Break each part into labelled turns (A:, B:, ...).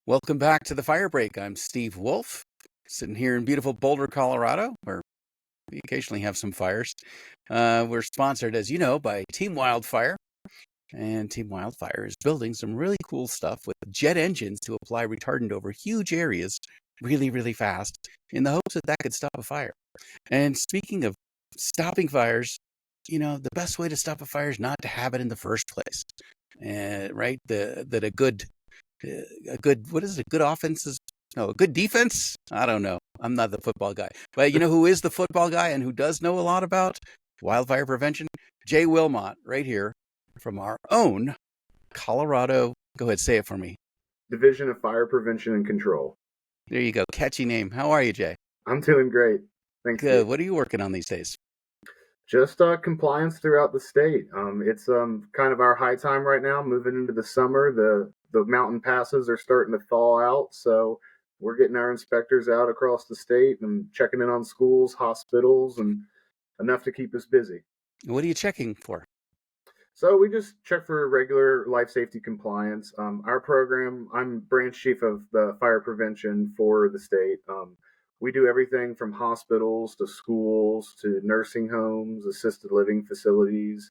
A: Welcome back to the Fire Break. I'm Steve Wolf, sitting here in beautiful Boulder, Colorado, where we occasionally have some fires. We're sponsored, as you know, by Team Wildfire, and Team Wildfire is building some really cool stuff with jet engines to apply retardant over huge areas really, really fast in the hopes that that could stop a fire. And speaking of stopping fires, the best way to stop a fire is not to have it in the first place, right? What is it? A good offense is no, a good defense. I don't know. I'm not the football guy, but you know who is the football guy and who does know a lot about wildfire prevention? Jay Willmott, right here from our own Colorado. Go ahead, say it for me.
B: Division of Fire Prevention and Control.
A: There you go. Catchy name. How are you, Jay?
B: I'm doing great. Thanks.
A: Good. What are you working on these days?
B: Just compliance throughout the state. It's kind of our high time right now, moving into the summer. The mountain passes are starting to thaw out, so we're getting our inspectors out across the state and checking in on schools, hospitals, and enough to keep us busy.
A: What are you checking for?
B: So we just check for regular life safety compliance. Our program, I'm branch chief of the fire prevention for the state. We do everything from hospitals to schools to nursing homes, assisted living facilities,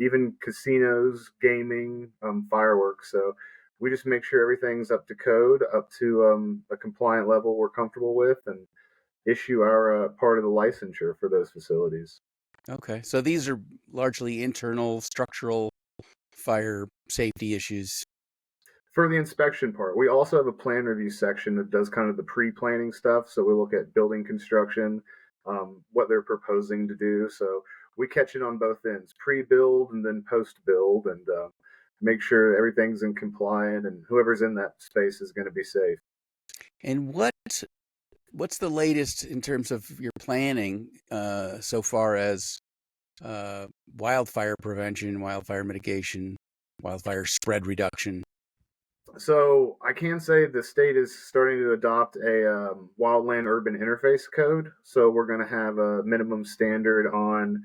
B: even casinos, gaming, fireworks. So we just make sure everything's up to code, up to a compliant level we're comfortable with, and issue our part of the licensure for those facilities.
A: Okay. So these are largely internal structural fire safety issues.
B: For the inspection part, we also have a plan review section that does kind of the pre-planning stuff. So we look at building construction, what they're proposing to do. So we catch it on both ends, pre-build and then post-build, and make sure everything's in compliant and whoever's in that space is going to be safe.
A: And what's the latest in terms of your planning so far as wildfire prevention, wildfire mitigation, wildfire spread reduction?
B: So I can say the state is starting to adopt a wildland urban interface code. So we're going to have a minimum standard on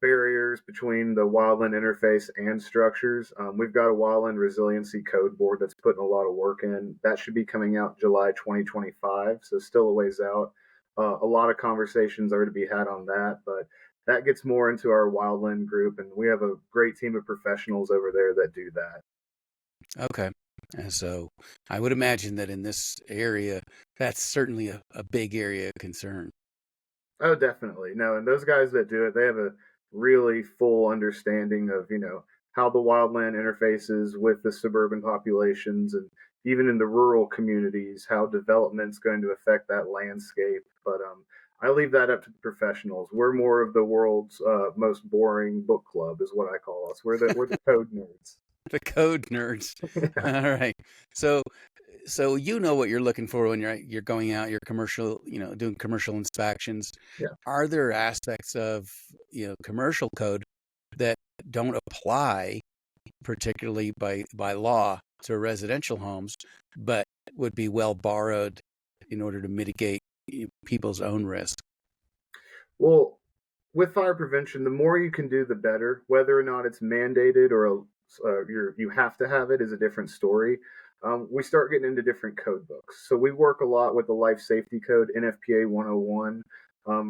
B: barriers between the wildland interface and structures. We've got a wildland resiliency code board that's putting a lot of work in. That should be coming out July 2025, so still a ways out. A lot of conversations are to be had on that, but that gets more into our wildland group, and we have a great team of professionals over there that do that.
A: Okay. And so I would imagine that in this area, that's certainly a big area of concern.
B: Oh, definitely. No, and those guys that do it, they have a really full understanding of, how the wildland interfaces with the suburban populations, and even in the rural communities, how development's going to affect that landscape. But I leave that up to the professionals. We're more of the world's most boring book club, is what I call us. We're the code nerds.
A: The code nerds. All right. So you know what you're looking for when you're going out, your commercial, doing commercial inspections.
B: Yeah.
A: Are there aspects of, commercial code that don't apply particularly by law to residential homes, but would be well borrowed in order to mitigate people's own risk?
B: Well, with fire prevention, the more you can do, the better. Whether or not it's mandated or you have to have it is a different story. We start getting into different code books. So we work a lot with the Life Safety Code, NFPA 101.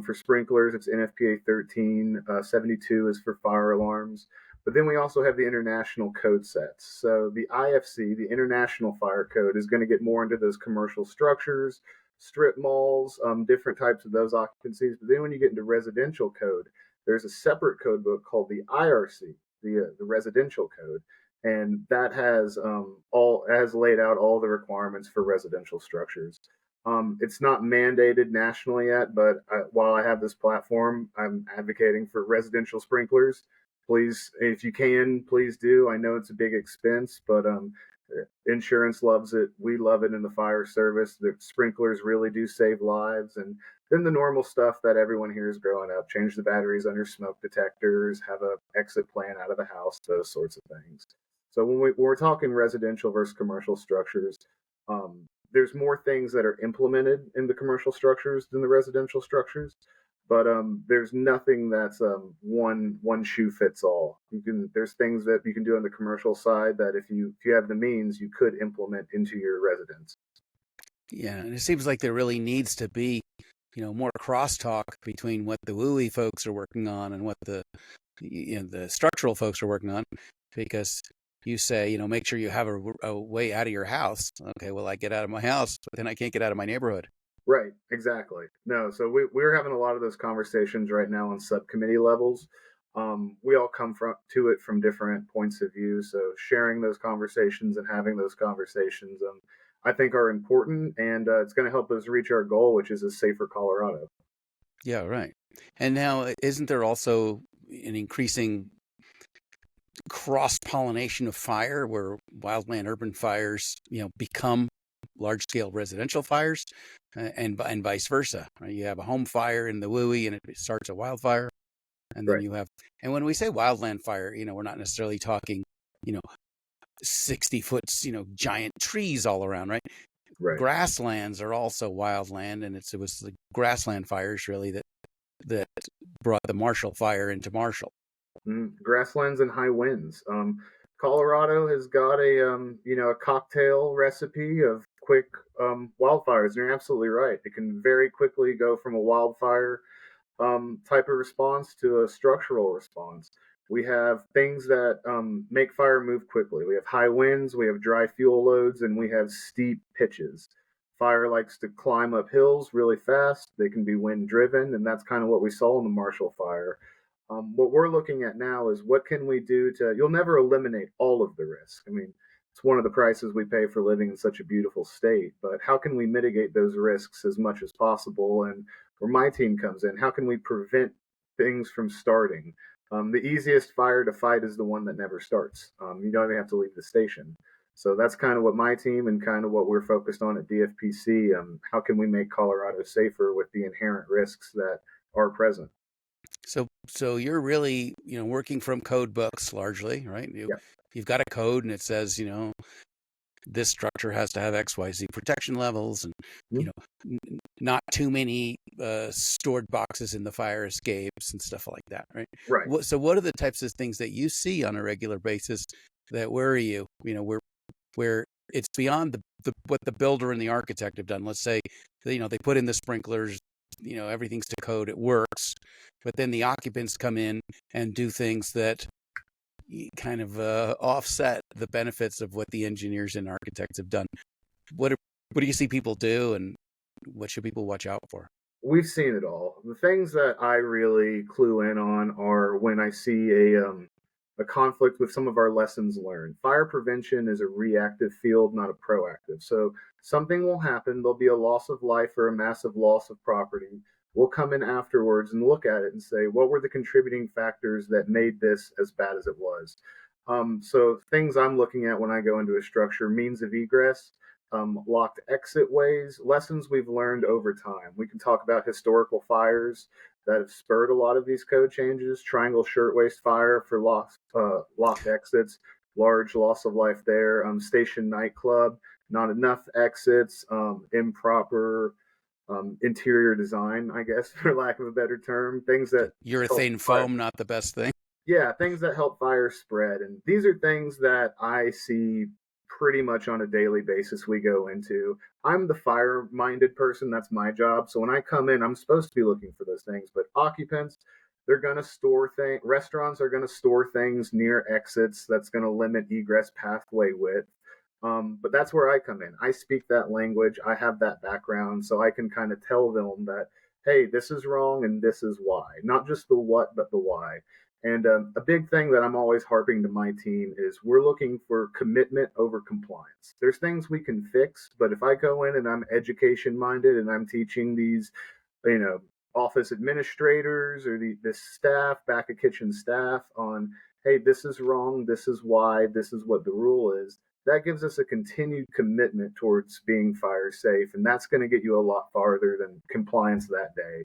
B: For sprinklers, it's NFPA 13. 72 is for fire alarms. But then we also have the international code sets. So the IFC, the International Fire Code, is going to get more into those commercial structures, strip malls, different types of those occupancies. But then when you get into residential code, there's a separate code book called the IRC, the residential code, and that has laid out all the requirements for residential structures. It's not mandated nationally yet, but while I have this platform, I'm advocating for residential sprinklers. Please, if you can, please do. I know it's a big expense, but insurance loves it. We love it in the fire service. The sprinklers really do save lives. And then the normal stuff that everyone hears growing up: change the batteries on your smoke detectors, have a exit plan out of the house, those sorts of things. So when we're talking residential versus commercial structures, there's more things that are implemented in the commercial structures than the residential structures. but there's nothing that's one shoe fits all. There's things that you can do on the commercial side that if you have the means, you could implement into your residence.
A: Yeah, and it seems like there really needs to be, more crosstalk between what the WUI folks are working on and what the structural folks are working on, because you say, make sure you have a way out of your house. Okay, well, I get out of my house, but then I can't get out of my neighborhood.
B: Right, exactly. No, so we're having a lot of those conversations right now on subcommittee levels. We all come to it from different points of view, so sharing those conversations and having those conversations, I think, are important, and it's going to help us reach our goal, which is a safer Colorado.
A: Yeah, right. And now, isn't there also an increasing cross-pollination of fire where wildland urban fires, become large-scale residential fires, and vice versa, right? You have a home fire in the WUI and it starts a wildfire, and then
B: Right,
A: you have, and when we say wildland fire, we're not necessarily talking, you know, 60-foot, giant trees all around, right?
B: right.
A: Grasslands are also wildland, and it was the grassland fires really that brought the Marshall Fire into Marshall.
B: Grasslands and high winds. Colorado has got a cocktail recipe of quick wildfires. And you're absolutely right. It can very quickly go from a wildfire type of response to a structural response. We have things that make fire move quickly. We have high winds, we have dry fuel loads, and we have steep pitches. Fire likes to climb up hills really fast. They can be wind driven, and that's kind of what we saw in the Marshall Fire. What we're looking at now is what can we do to, you'll never eliminate all of the risk. I mean, it's one of the prices we pay for living in such a beautiful state, but how can we mitigate those risks as much as possible? And where my team comes in, how can we prevent things from starting? The easiest fire to fight is the one that never starts. You don't even have to leave the station. So that's kind of what my team and kind of what we're focused on at DFPC. How can we make Colorado safer with the inherent risks that are present?
A: So you're really, working from code books largely, right?
B: Yeah.
A: You've got a code and it says, this structure has to have XYZ protection levels, and
B: Mhm.
A: not too many stored boxes in the fire escapes and stuff like that, right?
B: Right.
A: So what are the types of things that you see on a regular basis that worry you? Where it's beyond what the builder and the architect have done. Let's say, they put in the sprinklers, everything's to code, it works, but then the occupants come in and do things that kind of offset the benefits of what the engineers and architects have done. What do you see people do, and what should people watch out for?
B: We've seen it all. The things that I really clue in on are when I see a conflict with some of our lessons learned. Fire prevention is a reactive field, not a proactive. So something will happen. There'll be a loss of life or a massive loss of property. We'll come in afterwards and look at it and say, what were the contributing factors that made this as bad as it was? So things I'm looking at when I go into a structure: means of egress, locked exit ways, lessons we've learned over time. We can talk about historical fires that have spurred a lot of these code changes. Triangle Shirtwaist Fire for locked exits, large loss of life there. Station Nightclub, not enough exits, improper interior design, I guess, for lack of a better term. Things that
A: Urethane foam, not the best thing.
B: Yeah, things that help fire spread. And these are things that I see pretty much on a daily basis we go into. I'm the fire minded person. That's my job. So when I come in, I'm supposed to be looking for those things. But occupants, they're going to store things. Restaurants are going to store things near exits. That's going to limit egress pathway width. But that's where I come in. I speak that language. I have that background. So I can kind of tell them that, hey, this is wrong and this is why. Not just the what, but the why. And a big thing that I'm always harping to my team is we're looking for commitment over compliance. There's things we can fix, but if I go in and I'm education minded and I'm teaching these, you know, office administrators or the staff, back of kitchen staff on, hey, this is wrong, this is why, this is what the rule is, that gives us a continued commitment towards being fire safe. And that's going to get you a lot farther than compliance that day.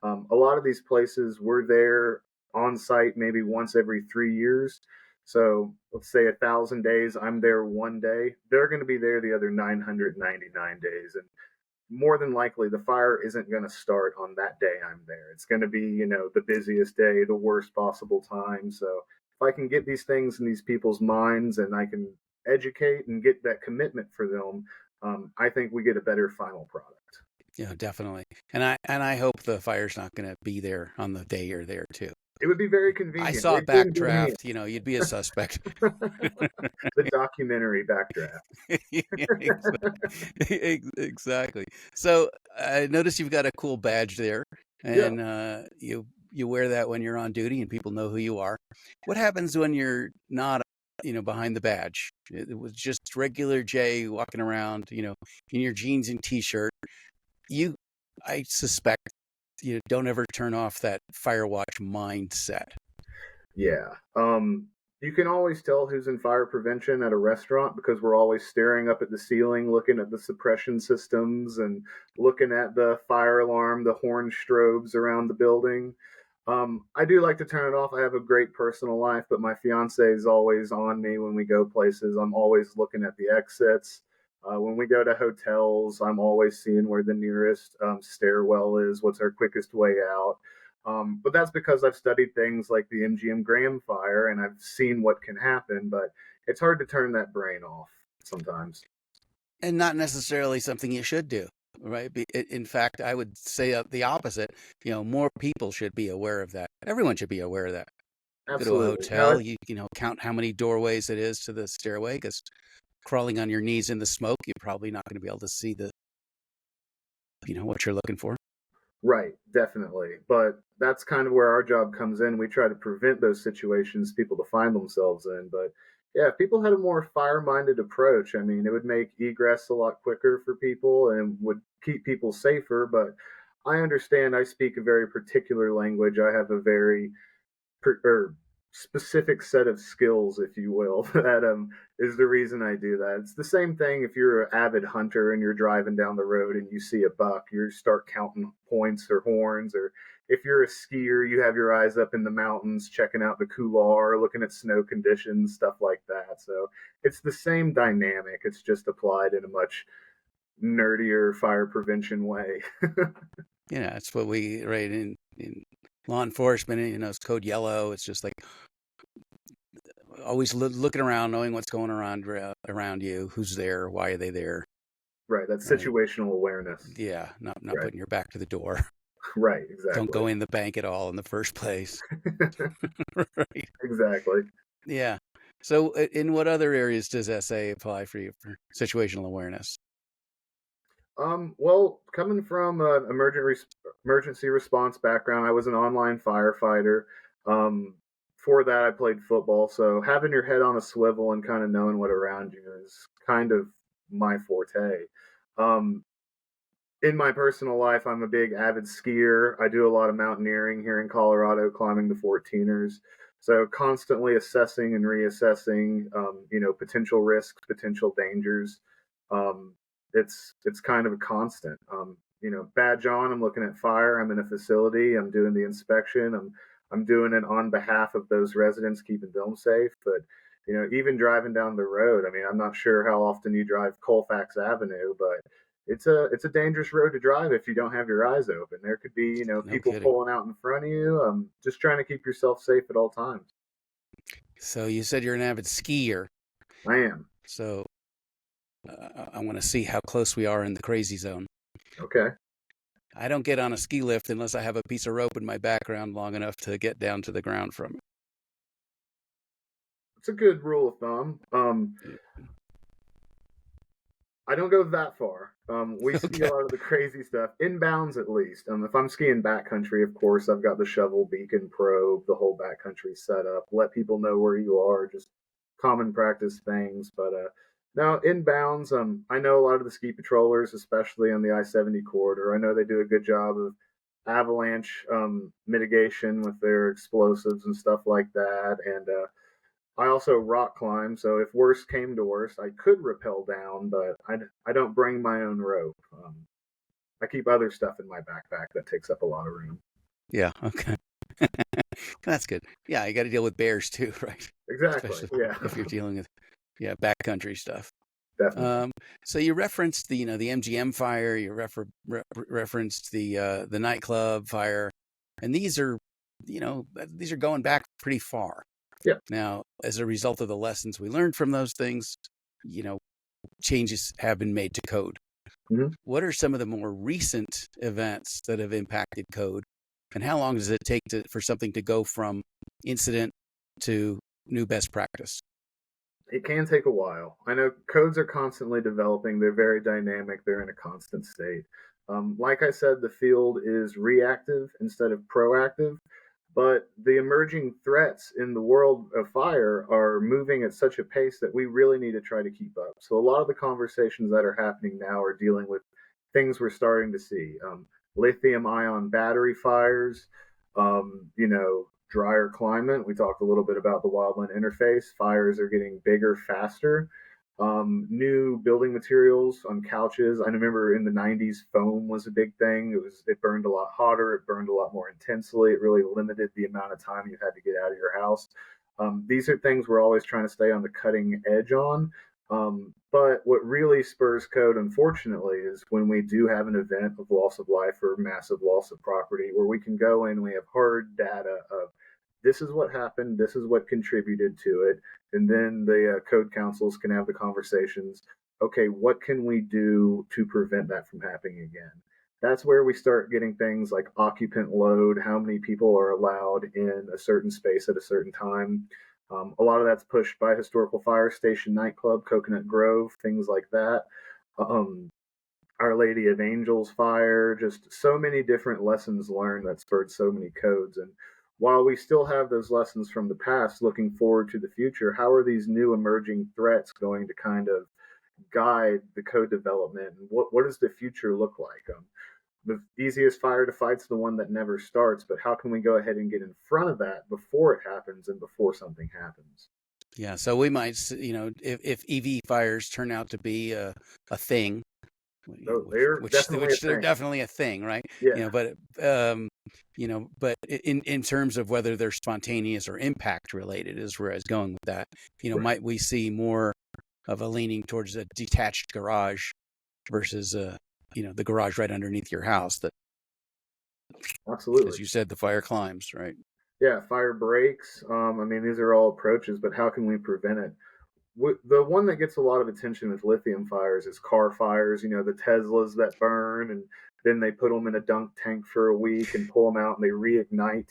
B: A lot of these places, we're there on site maybe once every 3 years. So let's say 1,000 days, I'm there one day. They're going to be there the other 999 days. And more than likely the fire isn't going to start on that day I'm there. It's going to be, the busiest day, the worst possible time. So if I can get these things in these people's minds and I can educate and get that commitment for them, I think we get a better final product.
A: Yeah, definitely. And I hope the fire's not going to be there on the day you're there too.
B: It would be very
A: I
B: convenient.
A: saw
B: We're doing good
A: Backdraft, you'd be a suspect.
B: the documentary Backdraft.
A: Exactly. So I notice you've got a cool badge there,
B: Yeah.
A: and you wear that when you're on duty, and people know who you are. What happens when you're not, behind the badge? It was just regular Jay walking around, in your jeans and t-shirt. I suspect, don't ever turn off that Firewatch mindset.
B: Yeah. You can always tell who's in fire prevention at a restaurant because we're always staring up at the ceiling, looking at the suppression systems and looking at the fire alarm, the horn strobes around the building. I do like to turn it off. I have a great personal life, but my fiance is always on me when we go places. I'm always looking at the exits. When we go to hotels, I'm always seeing where the nearest stairwell is, what's our quickest way out. But that's because I've studied things like the MGM Graham fire and I've seen what can happen, but it's hard to turn that brain off sometimes.
A: And not necessarily something you should do, right? In fact, I would say the opposite. More people should be aware of that. Everyone should be aware of that. Go to a
B: Absolutely.
A: hotel, count how many doorways it is to the stairway, because crawling on your knees in the smoke, you're probably not going to be able to see what you're looking for.
B: Right, definitely. But that's kind of where our job comes in. We try to prevent those situations people to find themselves in. But yeah, if people had a more fire minded approach, I mean, it would make egress a lot quicker for people and would keep people safer. But I understand I speak a very particular language. I have a very or specific set of skills, if you will, that is the reason I do that. It's the same thing if you're an avid hunter and you're driving down the road and you see a buck, you start counting points or horns, or if you're a skier, you have your eyes up in the mountains checking out the couloir, looking at snow conditions, stuff like that. So it's the same dynamic. It's just applied in a much nerdier fire prevention way.
A: Yeah, that's what we right in law enforcement. It's code yellow. It's just like always looking around, knowing what's going around you, who's there, why are they there.
B: Right, that's
A: Right.
B: situational awareness.
A: Yeah, not
B: Right.
A: putting your back to the door.
B: Right, exactly.
A: Don't go in the bank at all in the first place. Right.
B: Exactly.
A: Yeah. So, in what other areas does SA apply for you for situational awareness?
B: Well, coming from an emergency response background, I was an online firefighter. For that, I played football. So having your head on a swivel and kind of knowing what around you is kind of my forte. Um, in my personal life, I'm a big avid skier. I do a lot of mountaineering here in Colorado, climbing the 14ers. So constantly assessing and reassessing, potential risks, potential dangers. Um, it's kind of a constant. Badge on. I'm looking at fire. I'm in a facility. I'm doing the inspection. I'm doing it on behalf of those residents, keeping them safe. But even driving down the road. I mean, I'm not sure how often you drive Colfax Avenue, but it's a dangerous road to drive if you don't have your eyes open. There could be
A: No
B: people
A: kidding.
B: pulling out in front of you. Just trying to keep yourself safe at all times.
A: So you said you're an avid skier.
B: I am.
A: So I want to see how close we are in the crazy zone.
B: Okay.
A: I don't get on a ski lift unless I have a piece of rope in my background long enough to get down to the ground from it.
B: It's a good rule of thumb. I don't go that far. We ski a lot of the crazy stuff, inbounds at least. If I'm skiing backcountry, of course, I've got the shovel, beacon, probe, the whole backcountry setup. Let people know where you are, just common practice things. But now inbounds, I know a lot of the ski patrollers, especially on the I-70 corridor. I know they do a good job of avalanche mitigation with their explosives and stuff like that, and I also rock climb, so if worst came to worst, I could rappel down, but I don't bring my own rope. I keep other stuff in my backpack that takes up a lot of room.
A: Yeah, okay. That's good. Yeah, you got to deal with bears too, right?
B: Exactly.
A: Especially
B: Yeah.
A: if you're dealing with backcountry stuff.
B: Definitely.
A: So you referenced the MGM fire, you referenced the nightclub fire, and these are going back pretty far.
B: Yeah.
A: Now, as a result of the lessons we learned from those things, you know, changes have been made to code.
B: Hmm.
A: What are some of the more recent events that have impacted code, and how long does it take for something to go from incident to new best practice?
B: It can take a while. I know codes are constantly developing. They're very dynamic. They're in a constant state. Like I said, the field is reactive instead of proactive, but the emerging threats in the world of fire are moving at such a pace that we really need to try to keep up. So a lot of the conversations that are happening now are dealing with things we're starting to see. Lithium ion battery fires, drier climate. We talked a little bit about the wildland interface. Fires are getting bigger faster. New building materials on couches. I remember in the 90s, foam was a big thing. It burned a lot hotter. It burned a lot more intensely. It really limited the amount of time you had to get out of your house. These are things we're always trying to stay on the cutting edge on. But what really spurs code, unfortunately, is when we do have an event of loss of life or massive loss of property, where we can go in, we have hard data of this is what happened, this is what contributed to it, and then the code councils can have the conversations. Okay, what can we do to prevent that from happening again? That's where we start getting things like occupant load, how many people are allowed in a certain space at a certain time. A lot of that's pushed by Historical Fire Station Nightclub, Coconut Grove, things like that. Um, Our Lady of Angels Fire, just so many different lessons learned that spurred so many codes. And while we still have those lessons from the past, looking forward to the future, how are these new emerging threats going to kind of guide the code development? And what does the future look like? The easiest fire to fight is the one that never starts, but how can we go ahead and get in front of that before it happens and before something happens?
A: Yeah, so we might, if EV fires turn out to be a thing,
B: So they're definitely a
A: which they're
B: thing.
A: definitely a thing, right?
B: Yeah.
A: But in terms of whether they're spontaneous or impact related is where I was going with that.
B: Right.
A: Might we see more of a leaning towards a detached garage versus the garage right underneath your house that,
B: Absolutely.
A: as you said, the fire climbs, right?
B: Yeah, fire breaks. These are all approaches, but how can we prevent it? The one that gets a lot of attention with lithium fires is car fires. The Teslas that burn, and then they put them in a dunk tank for a week and pull them out, and they reignite.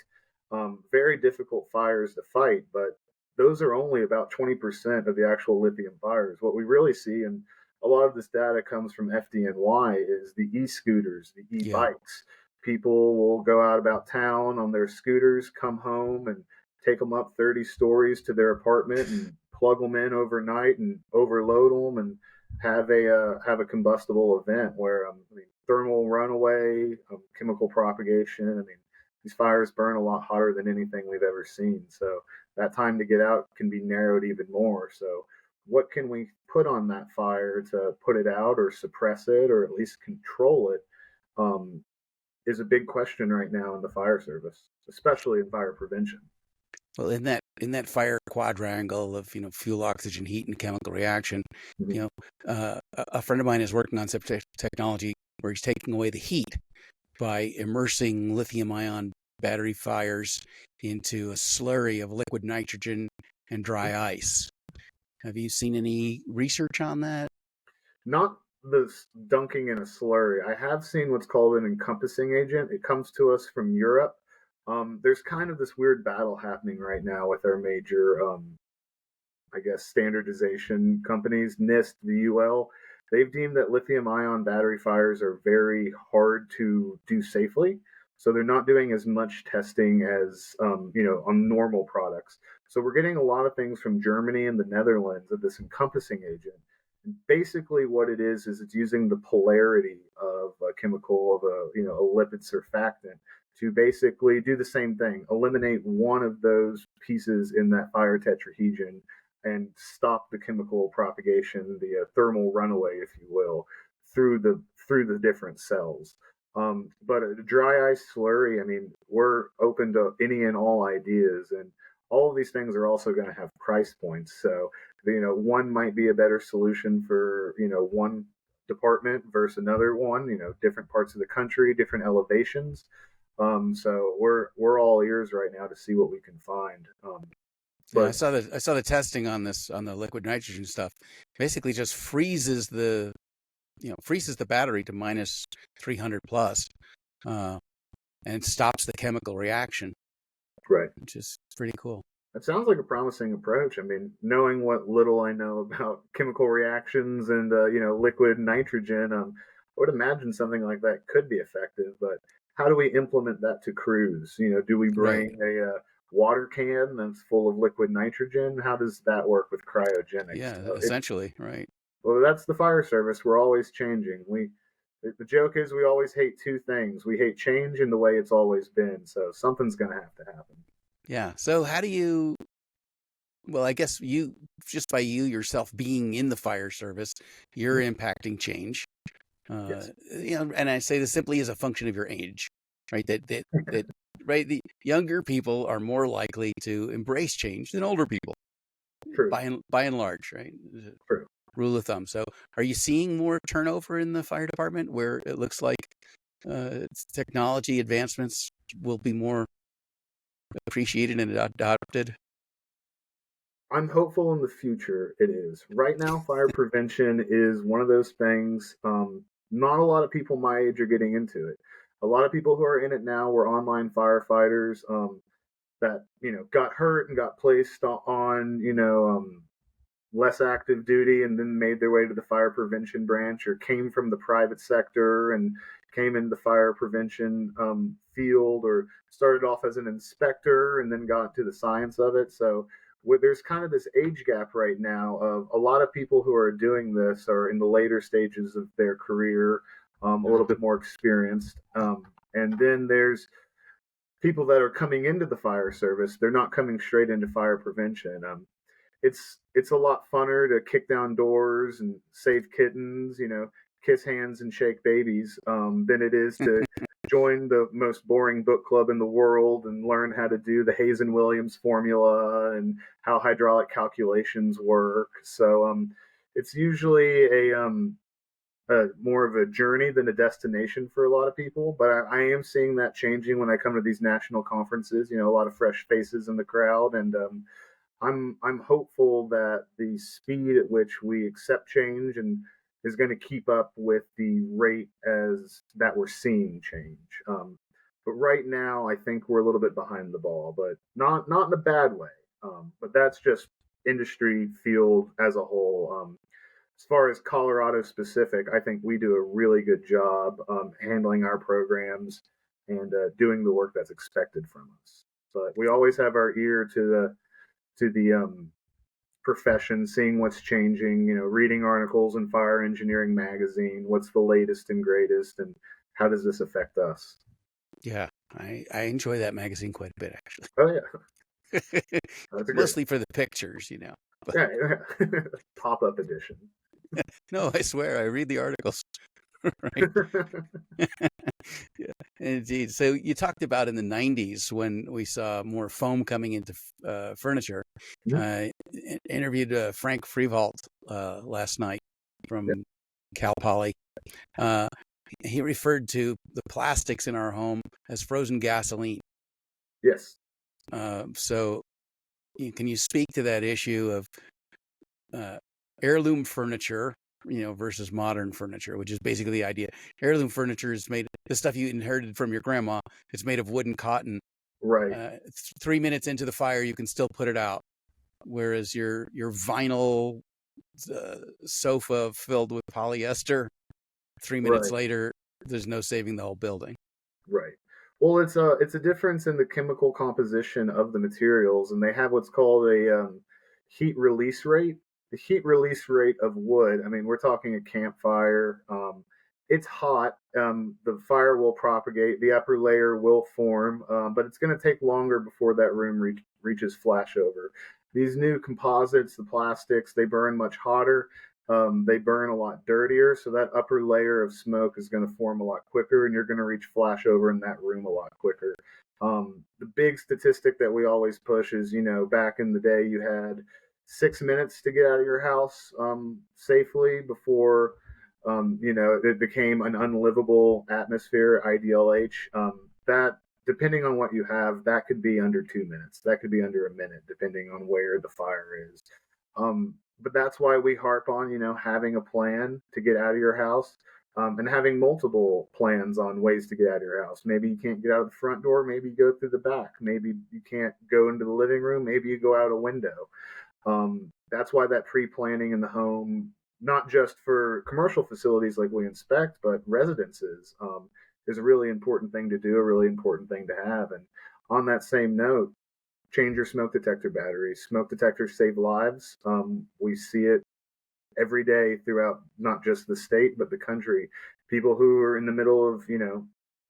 B: Very difficult fires to fight, but those are only about 20% of the actual lithium fires. What we really see, and a lot of this data comes from FDNY, is the e-scooters, the
A: Yeah.
B: e-bikes. People will go out about town on their scooters, come home, and take them up 30 stories to their apartment and plug them in overnight and overload them and have a combustible event where thermal runaway, chemical propagation. These fires burn a lot hotter than anything we've ever seen. So that time to get out can be narrowed even more. So what can we put on that fire to put it out or suppress it or at least control it? Um, is a big question right now in the fire service, especially in fire prevention.
A: Well, in that fire quadrangle of fuel, oxygen, heat, and chemical reaction,
B: Mhm.
A: a friend of mine is working on some technology where he's taking away the heat by immersing lithium-ion battery fires into a slurry of liquid nitrogen and dry ice. Have you seen any research on that?
B: Not the dunking in a slurry. I have seen what's called an encompassing agent. It comes to us from Europe. There's kind of this weird battle happening right now with our major, I guess, standardization companies, NIST, the UL. They've deemed that lithium ion battery fires are very hard to do safely. So they're not doing as much testing as, on normal products. So we're getting a lot of things from Germany and the Netherlands of this encompassing agent. And basically, what it is it's using the polarity of a chemical of a lipid surfactant to basically do the same thing, eliminate one of those pieces in that fire tetrahedron and stop the chemical propagation, the thermal runaway, if you will, through the different cells. But a dry ice slurry, we're open to any and all ideas, and all of these things are also going to have price points. So, one might be a better solution for, one department versus another one, different parts of the country, different elevations. So we're all ears right now to see what we can find.
A: Yeah,
B: But
A: I saw the testing on the liquid nitrogen stuff. Basically, just freezes the battery to minus 300 plus, and stops the chemical reaction,
B: right.
A: which is pretty cool.
B: That sounds like a promising approach. I mean, knowing what little I know about chemical reactions and liquid nitrogen, I would imagine something like that could be effective. But how do we implement that to crews? Do we
A: Right.
B: bring a water can that's full of liquid nitrogen? How does that work with cryogenics?
A: Yeah, essentially, right.
B: Well, that's the fire service. We're always changing. The joke is we always hate two things. We hate change and the way it's always been. So something's going to have to happen.
A: Yeah. So how do you? Well, I guess just by you yourself being in the fire service, you're impacting change.
B: Yes.
A: And I say this simply as a function of your age, right? That right. The younger people are more likely to embrace change than older people,
B: True.
A: by and large, right?
B: True.
A: Rule of thumb. So, are you seeing more turnover in the fire department where it looks like technology advancements will be more appreciated and adopted?
B: I'm hopeful in the future it is. Right now, fire prevention is one of those things. Not a lot of people my age are getting into it. A lot of people who are in it now were online firefighters that got hurt and got placed on less active duty and then made their way to the fire prevention branch, or came from the private sector and came into the fire prevention field, or started off as an inspector and then got to the science of it. So there's kind of this age gap right now of a lot of people who are doing this are in the later stages of their career, a little bit more experienced. And then there's people that are coming into the fire service. They're not coming straight into fire prevention. It's a lot funner to kick down doors and save kittens, kiss hands and shake babies, than it is to join the most boring book club in the world and learn how to do the Hayes and Williams formula and how hydraulic calculations work. So it's usually a more of a journey than a destination for a lot of people. But I am seeing that changing when I come to these national conferences. A lot of fresh faces in the crowd, and I'm hopeful that the speed at which we accept change and is going to keep up with the rate as that we're seeing change. But right now, I think we're a little bit behind the ball, but not in a bad way. But that's just industry field as a whole. As far as Colorado specific, I think we do a really good job handling our programs and doing the work that's expected from us. But we always have our ear to the profession, seeing what's changing, reading articles in Fire Engineering Magazine, what's the latest and greatest, and how does this affect us?
A: Yeah, I enjoy that magazine quite a bit, actually.
B: Oh, yeah. That's
A: Mostly for the pictures,
B: But... Yeah. Pop-up edition.
A: No, I swear, I read the articles. Right. Yeah, indeed. So you talked about in the 90s when we saw more foam coming into furniture.
B: Mm-hmm.
A: Interviewed Frank Freevault last night from Cal Poly. He referred to the plastics in our home as frozen gasoline.
B: Yes.
A: So can you speak to that issue of heirloom furniture, versus modern furniture, which is basically the idea. Heirloom furniture is made, the stuff you inherited from your grandma. It's made of wood and cotton.
B: Right.
A: 3 minutes into the fire, you can still put it out. Whereas your vinyl sofa filled with polyester, 3 minutes later, there's no saving the whole building.
B: Right. Well, it's a difference in the chemical composition of the materials, and they have what's called a heat release rate. The heat release rate of wood, I mean, we're talking a campfire. It's hot. The fire will propagate. The upper layer will form, but it's going to take longer before that room reaches flashover. These new composites, the plastics, they burn much hotter. They burn a lot dirtier, so that upper layer of smoke is going to form a lot quicker, and you're going to reach flashover in that room a lot quicker. The big statistic that we always push is, back in the day, you had 6 minutes to get out of your house safely before, it became an unlivable atmosphere, IDLH. That, depending on what you have, that could be under 2 minutes. That could be under a minute, depending on where the fire is. But that's why we harp on, having a plan to get out of your house, and having multiple plans on ways to get out of your house. Maybe you can't get out of the front door. Maybe you go through the back. Maybe you can't go into the living room. Maybe you go out a window. That's why that pre-planning in the home, not just for commercial facilities like we inspect, but residences, is a really important thing to do, a really important thing to have. And on that same note, change your smoke detector batteries. Smoke detectors save lives. We see it every day throughout not just the state but the country. People who are in the middle of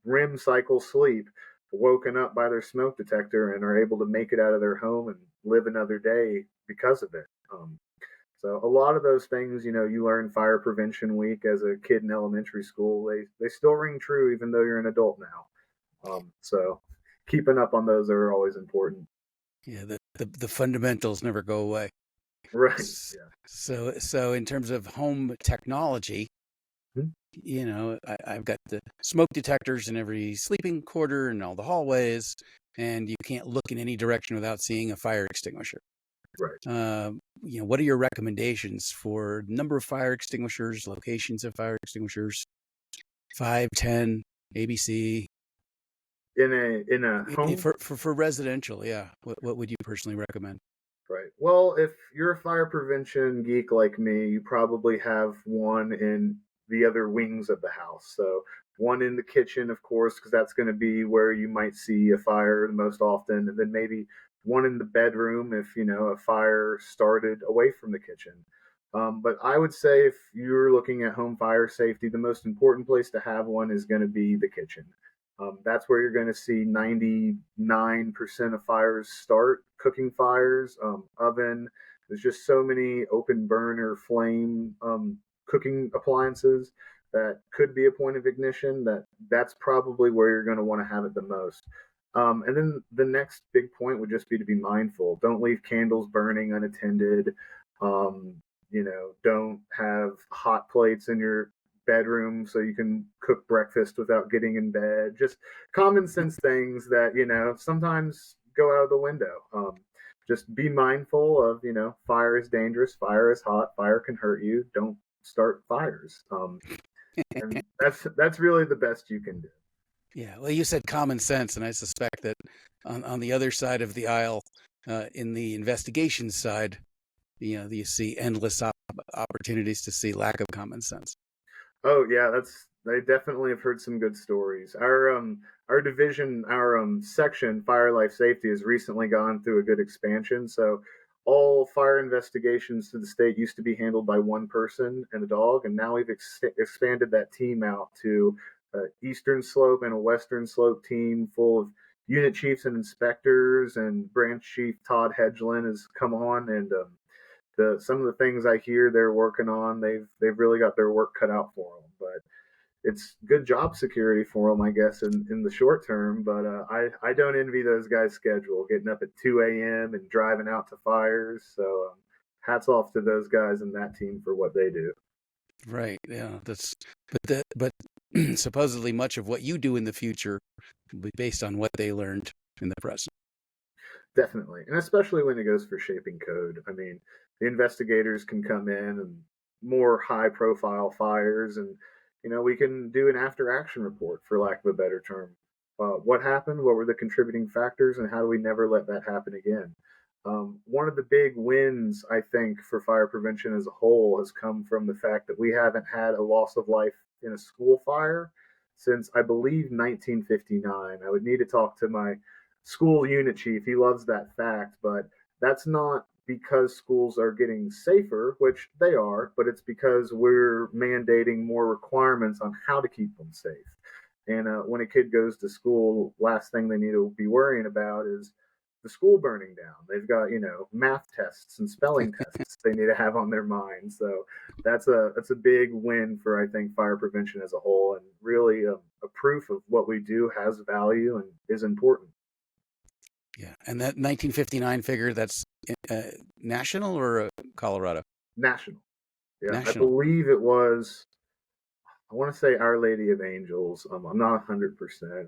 B: REM cycle sleep, woken up by their smoke detector and are able to make it out of their home and live another day because of it. So a lot of those things, you learn Fire Prevention Week as a kid in elementary school. They still ring true even though you're an adult now. So keeping up on those are always important.
A: Yeah, the fundamentals never go away.
B: Right. Yeah.
A: So in terms of home technology, I've got the smoke detectors in every sleeping quarter and all the hallways, and you can't look in any direction without seeing a fire extinguisher.
B: Right.
A: What are your recommendations for number of fire extinguishers, locations of fire extinguishers, 5, 10, ABC?
B: In a home
A: For residential, yeah. What would you personally recommend?
B: Right. Well, if you're a fire prevention geek like me, you probably have one in the other wings of the house. So, one in the kitchen, of course, because that's going to be where you might see a fire the most often. And then maybe one in the bedroom if, a fire started away from the kitchen. But I would say if you're looking at home fire safety, the most important place to have one is going to be the kitchen. That's where you're going to see 99% of fires start, cooking fires, oven. There's just so many open burner flame cooking appliances that could be a point of ignition. That's probably where you're going to want to have it the most. And then the next big point would just be to be mindful. Don't leave candles burning unattended. Don't have hot plates in your bedroom so you can cook breakfast without getting in bed. Just common sense things that, sometimes go out of the window. Just be mindful of, fire is dangerous, fire is hot, fire can hurt you. Don't start fires. And that's really the best you can do.
A: Yeah, well, you said common sense, and I suspect that on the other side of the aisle, in the investigation side, you see endless opportunities to see lack of common sense.
B: Oh yeah, I definitely have heard some good stories. Our division, our section, Fire Life Safety, has recently gone through a good expansion. So all fire investigations to the state used to be handled by one person and a dog, and now we've expanded that team out to Eastern Slope and a Western Slope team full of unit chiefs and inspectors, and Branch Chief Todd Hedgeland has come on, and some of the things I hear they're working on, they've really got their work cut out for them. But it's good job security for them, I guess, in the short term. But I don't envy those guys' schedule, getting up at 2 a.m. and driving out to fires. So hats off to those guys and that team for what they do.
A: Right. Yeah. But supposedly much of what you do in the future will be based on what they learned in the present.
B: Definitely, and especially when it goes for shaping code. I mean, the investigators can come in and more high-profile fires, and we can do an after-action report, for lack of a better term. What happened? What were the contributing factors, and how do we never let that happen again? One of the big wins, I think, for fire prevention as a whole has come from the fact that we haven't had a loss of life in a school fire since, I believe, 1959. I would need to talk to my school unit chief. He loves that fact, but that's not because schools are getting safer, which they are, but it's because we're mandating more requirements on how to keep them safe. And when a kid goes to school, last thing they need to be worrying about is the school burning down. They've got, math tests and spelling tests they need to have on their minds. So that's a big win for, I think, fire prevention as a whole, and really a proof of what we do has value and is important.
A: Yeah. And that 1959 figure, that's national or Colorado?
B: National. Yeah, I
A: National.
B: believe it was, I want to say Our Lady of Angels. I'm not 100%.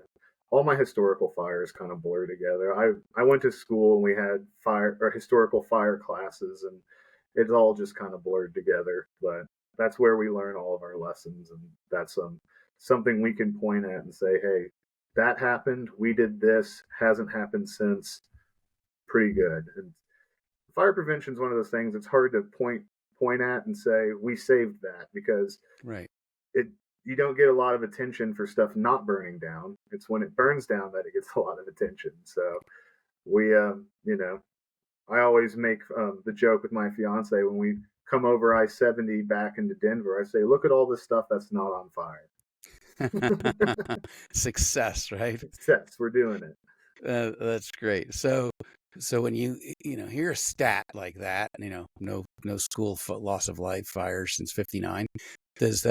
B: All my historical fires kind of blur together. I went to school and we had fire or historical fire classes, and it's all just kind of blurred together. But that's where we learn all of our lessons, and that's something we can point at and say, hey, that happened. We did this. Hasn't happened since. Pretty good. And fire prevention is one of those things. It's hard to point at and say we saved that, because
A: Right.
B: it you don't get a lot of attention for stuff not burning down. It's when it burns down that it gets a lot of attention. So we, I always make the joke with my fiance when we come over I-70 back into Denver. I say, look at all this stuff that's not on fire.
A: Success, right?
B: Success, we're doing it.
A: That's great. So when you hear a stat like that, no school loss of life fires since '59, does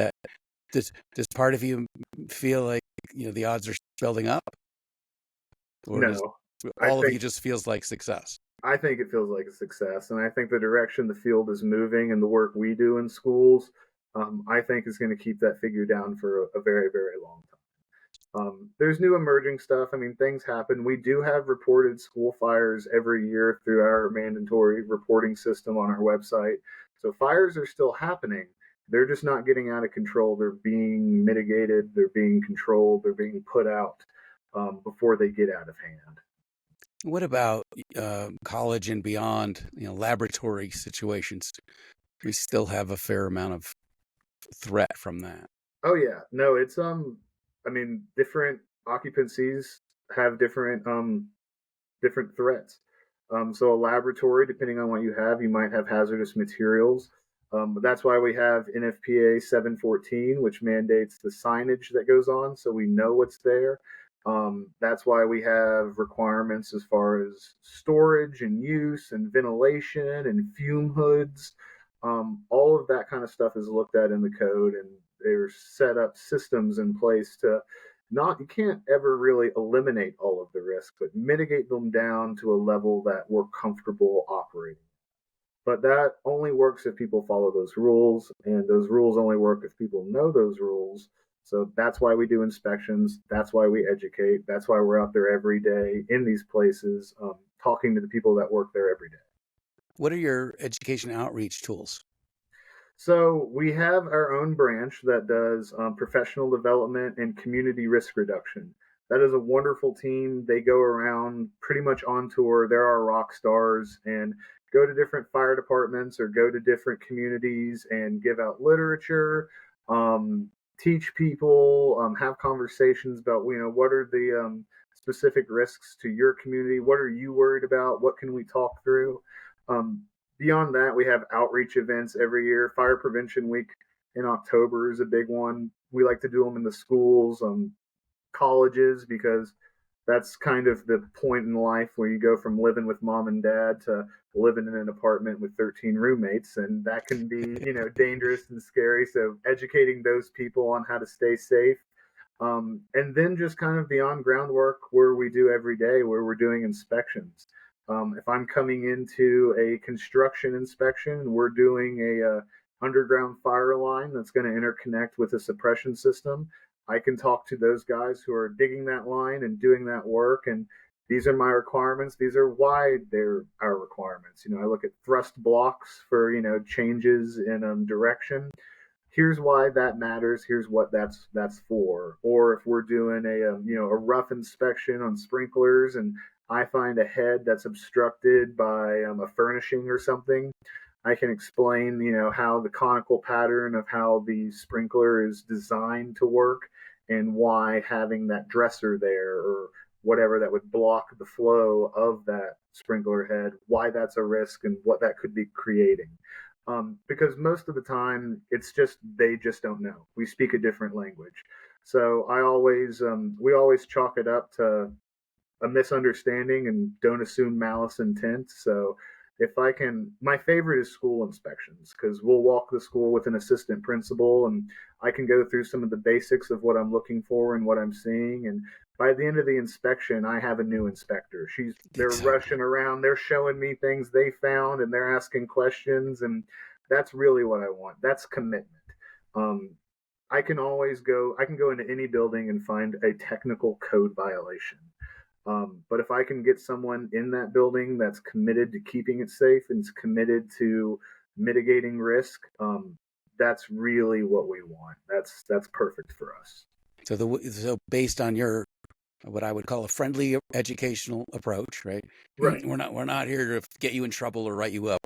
A: part of you feel like the odds are building up, or does
B: No,
A: all of you just feels like success?
B: I think it feels like a success, and I think the direction the field is moving and the work we do in schools, I think is going to keep that figure down for a very, very long time. There's new emerging stuff. I mean, things happen. We do have reported school fires every year through our mandatory reporting system on our website. So fires are still happening. They're just not getting out of control. They're being mitigated. They're being controlled. They're being put out before they get out of hand.
A: What about college and beyond? Laboratory situations. We still have a fair amount of threat from that.
B: Oh yeah, no, it's I mean, different occupancies have different threats. So a laboratory, depending on what you have, you might have hazardous materials. But that's why we have NFPA 714, which mandates the signage that goes on, so we know what's there. That's why we have requirements as far as storage and use and ventilation and fume hoods. All of that kind of stuff is looked at in the code, and there's set up systems in place to not, you can't ever really eliminate all of the risk, but mitigate them down to a level that we're comfortable operating. But that only works if people follow those rules, and those rules only work if people know those rules. So that's why we do inspections. That's why we educate. That's why we're out there every day in these places, talking to the people that work there every day.
A: What are your education outreach tools?
B: So we have our own branch that does professional development and community risk reduction. That is a wonderful team. They go around pretty much on tour. There are rock stars and go to different fire departments or go to different communities and give out literature, teach people, have conversations about what are the specific risks to your community. What are you worried about? What can we talk through? Um, Beyond that, we have outreach events every year. Fire Prevention Week in October is a big one. We like to do them in the schools, colleges, because that's kind of the point in life where you go from living with mom and dad to living in an apartment with 13 roommates, and that can be dangerous and scary. So educating those people on how to stay safe, and then just kind of the on ground work where we do every day, where we're doing inspections. If I'm coming into a construction inspection, we're doing a underground fire line that's going to interconnect with a suppression system. I can talk to those guys who are digging that line and doing that work, and these are my requirements. These are why they're our requirements. I look at thrust blocks for changes in direction. Here's why that matters. Here's what that's for. Or if we're doing a rough inspection on sprinklers and I find a head that's obstructed by a furnishing or something, I can explain, how the conical pattern of how the sprinkler is designed to work and why having that dresser there or whatever that would block the flow of that sprinkler head, why that's a risk and what that could be creating. Because most of the time, it's just they just don't know. We speak a different language, so we always chalk it up to a misunderstanding and don't assume malice intent. So if I can, my favorite is school inspections because we'll walk the school with an assistant principal and I can go through some of the basics of what I'm looking for and what I'm seeing. And by the end of the inspection, I have a new inspector. They're
A: Exactly.
B: rushing around, they're showing me things they found, and they're asking questions, and that's really what I want. That's commitment. Um, I can go into any building and find a technical code violation. But if I can get someone in that building that's committed to keeping it safe and is committed to mitigating risk, that's really what we want. That's perfect for us.
A: So based on your what I would call a friendly educational approach, right?
B: Right,
A: We're not here to get you in trouble or write you up.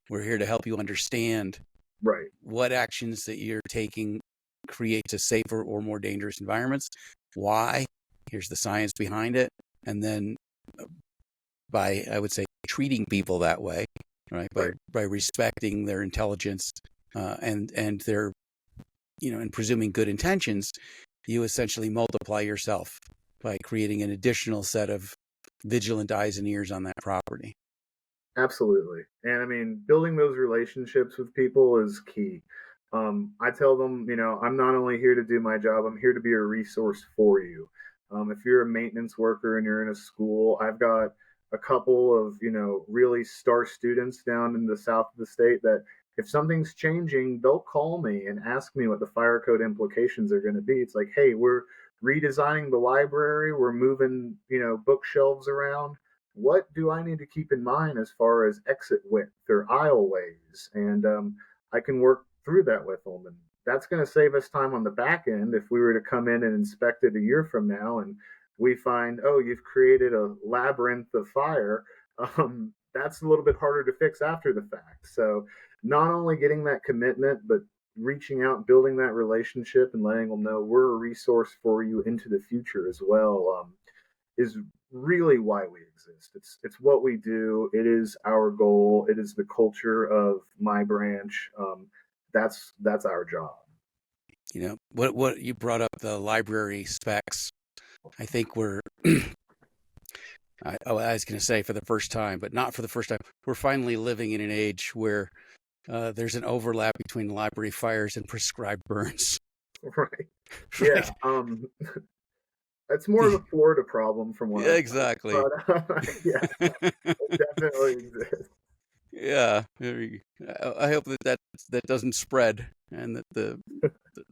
A: We're here to help you understand
B: right,
A: what actions that you're taking creates a safer or more dangerous environments. Why? Here's the science behind it, and then by I would say treating people that way, right?
B: right.
A: By respecting their intelligence and their and presuming good intentions, you essentially multiply yourself by creating an additional set of vigilant eyes and ears on that property.
B: Absolutely. And I mean, building those relationships with people is key. I tell them, I'm not only here to do my job, I'm here to be a resource for you. If you're a maintenance worker and you're in a school, I've got a couple of, really star students down in the south of the state that if something's changing, they'll call me and ask me what the fire code implications are going to be. It's like, hey, we're redesigning the library, we're moving, bookshelves around. What do I need to keep in mind as far as exit width or aisleways? And I can work through that with them. And that's going to save us time on the back end if we were to come in and inspect it a year from now and we find, oh, you've created a labyrinth of fire. That's a little bit harder to fix after the fact. So, not only getting that commitment, but reaching out, building that relationship, and letting them know we're a resource for you into the future as well. Is really why we exist. It's what we do. It is our goal. It is the culture of my branch. That's our job.
A: What you brought up the library specs. I think I was going to say for the first time, but not for the first time. We're finally living in an age where there's an overlap between library fires and prescribed burns.
B: Right.
A: Right?
B: Yeah. It's more of a Florida problem from what
A: Yeah,
B: I've
A: exactly.
B: heard, but yeah, it definitely exists.
A: Yeah. I hope that doesn't spread and that the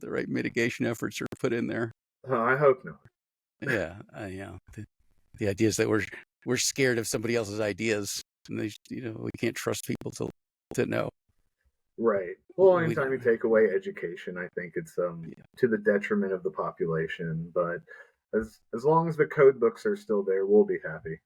A: right mitigation efforts are put in there.
B: I hope not.
A: Yeah. The idea is that we're scared of somebody else's ideas, and we can't trust people to know.
B: Right. Well,
A: We,
B: anytime you take away education, I think it's
A: yeah,
B: to the detriment of the population. But as long as the code books are still there, we'll be happy.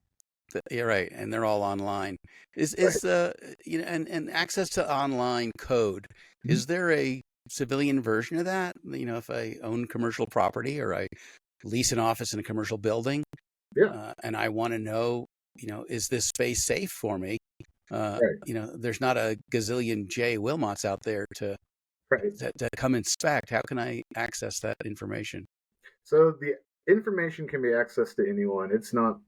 A: you're right, and they're all online.
B: Right.
A: Is and access to online code.
B: Mhm.
A: Is there a civilian version of that? If I own commercial property or I lease an office in a commercial building,
B: Yeah.
A: and I want to know, is this space safe for me?
B: Right.
A: There's not a gazillion Jay Willmotts out there
B: Right.
A: to come inspect. How can I access that information?
B: So the information can be accessed to anyone. It's not,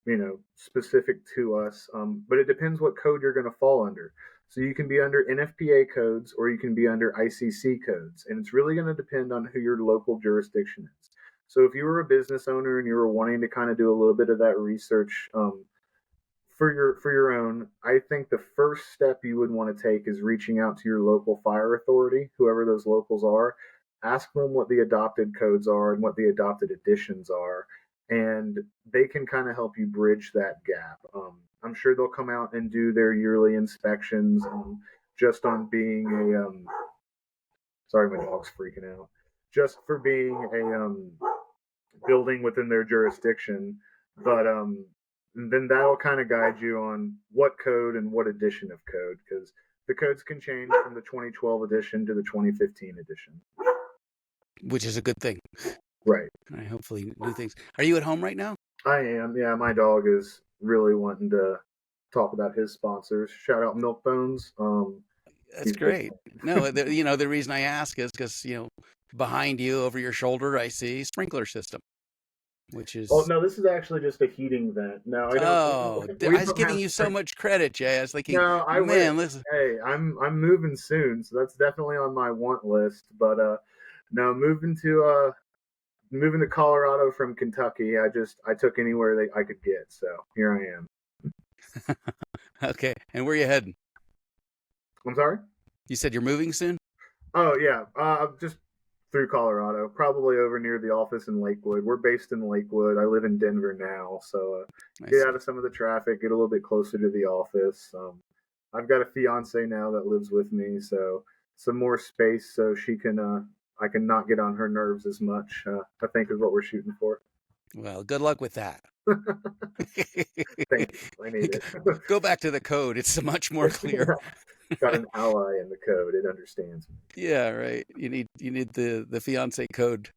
B: specific to us, but it depends what code you're going to fall under. So you can be under NFPA codes or you can be under ICC codes, and it's really going to depend on who your local jurisdiction is. So if you were a business owner and you were wanting to kind of do a little bit of that research for your own, I think the first step you would want to take is reaching out to your local fire authority, whoever those locals are. Ask them what the adopted codes are and what the adopted additions are, and they can kind of help you bridge that gap. I'm sure they'll come out and do their yearly inspections just on being a sorry, my dog's freaking out. Just for being a building within their jurisdiction, but then that'll kind of guide you on what code and what edition of code because the codes can change from the 2012 edition to the 2015 edition.
A: Which is a good thing.
B: Right.
A: Hopefully, new things. Are you at home right now?
B: I am. Yeah, my dog is really wanting to talk about his sponsors. Shout out Milk Bones.
A: That's
B: He's big.
A: great. No, the reason I ask is because behind you, over your shoulder, I see sprinkler system. which
B: Oh
A: is
B: no, this is actually just a heating vent. No, I don't. We
A: I was
B: don't
A: giving
B: have.
A: you so much credit, Jay. I was thinking,
B: No, I wish.
A: man, listen.
B: Hey, I'm moving soon, so that's definitely on my want list. But no, moving to Colorado from Kentucky. I took anywhere that I could get. So here I am.
A: Okay, and where you heading?
B: I'm sorry.
A: You said you're moving soon?
B: Oh yeah, just through Colorado, probably over near the office in Lakewood. We're based in Lakewood. I live in Denver now, so
A: I
B: get
A: see.
B: out of some of the traffic, get a little bit closer to the office. I've got a fiance now that lives with me, so some more space so she can I can not get on her nerves as much. I think is what we're shooting for.
A: Well, good luck with that.
B: Thank you. I need it.
A: Go back to the code. It's much more clear.
B: Got an ally in the code. It understands me.
A: Yeah, right. You need the fiance code